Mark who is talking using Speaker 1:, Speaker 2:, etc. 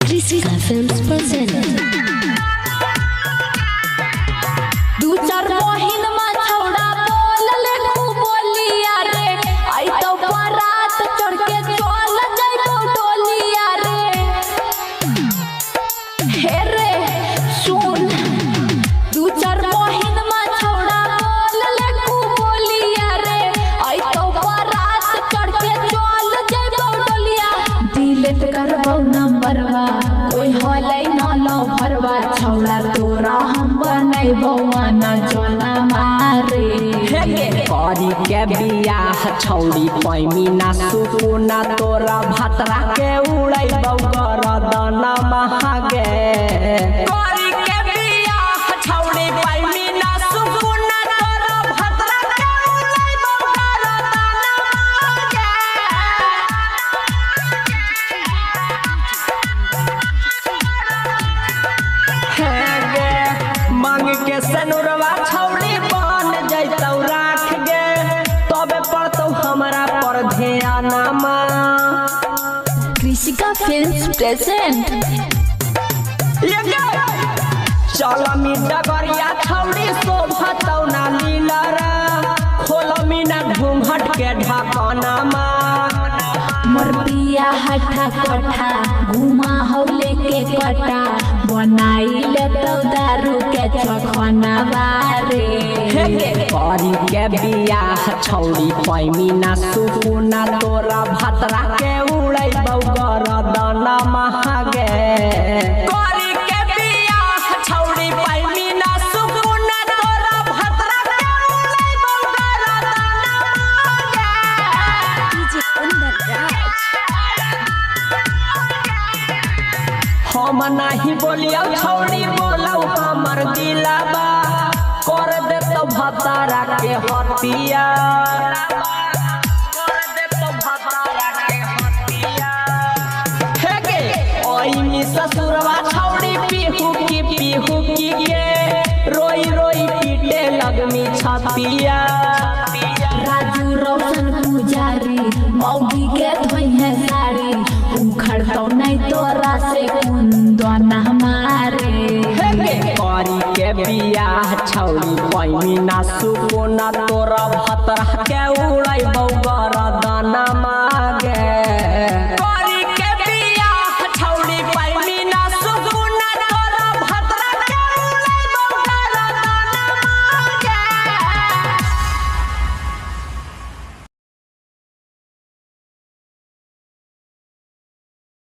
Speaker 1: Krishika Films present.
Speaker 2: दू चार बहिन में छौड़ा बोलले खूब बोलिया रे आई तो बारात चढ़ के चल जाइबो टोलिया रे हे रे सुन दू चार बहिन में छौड़ा बोलले खूब बोलिया रे आई तो बारात चढ़ के चल जाइबो टोलिया डिलीट करबो नंबरवा कोई होलै न लो भरवा छौड़ा तोरा हम बनैबो ना चला मारे
Speaker 3: करी के बियाह छौड़ी पैमी ना सुकुना तोरा भतरा के उड़ैबौ गरदन महागे करी के बियाह छौड़ी पैमी ना सुकुना तोरा भतरा के उड़ैबौ गरदन महागे मांग के सनुरवा छौड़ी बन जैतौ राख गे तबे पड़तौ हमरा पर ध्यानमा
Speaker 2: कृषिका फिल्म्स प्रेजेंट
Speaker 3: चल मी डगरिया छौड़ी शोभतौ ना लीलरा खोल मी ना घूंघट के ढकनमा
Speaker 2: मोर पिया हठा कठा घुमा हो लेके कटा बनाई लेतौ दारू के चखना बारे
Speaker 3: करी के बियाह छौड़ी पैमी ना सुकुना तोरा भतरा के उड़ैबौ गरदन महागे करी के बियाह छौड़ी पैमी ना सुकुना तोरा भतरा के उड़ैबौ गरदन हम नाही बोलियौ छौड़ी बोलौ हमर दिलबा कर देतौ भतारा के हतिया कर देतौ भतारा के हतिया हे गे ओइमी ससुरवा छौड़ी पीहू की के रोई रोई पीटे लगमी छतिया
Speaker 2: राजू रोशन पुजारी मौगी के धोइहे साड़ी उखड़तौ नहीं तोरा से कुंदन हमारे
Speaker 3: करी के बियाह छौड़ी पैमी ना सुकुना तोरा भतरा के उड़ैबौ गरदन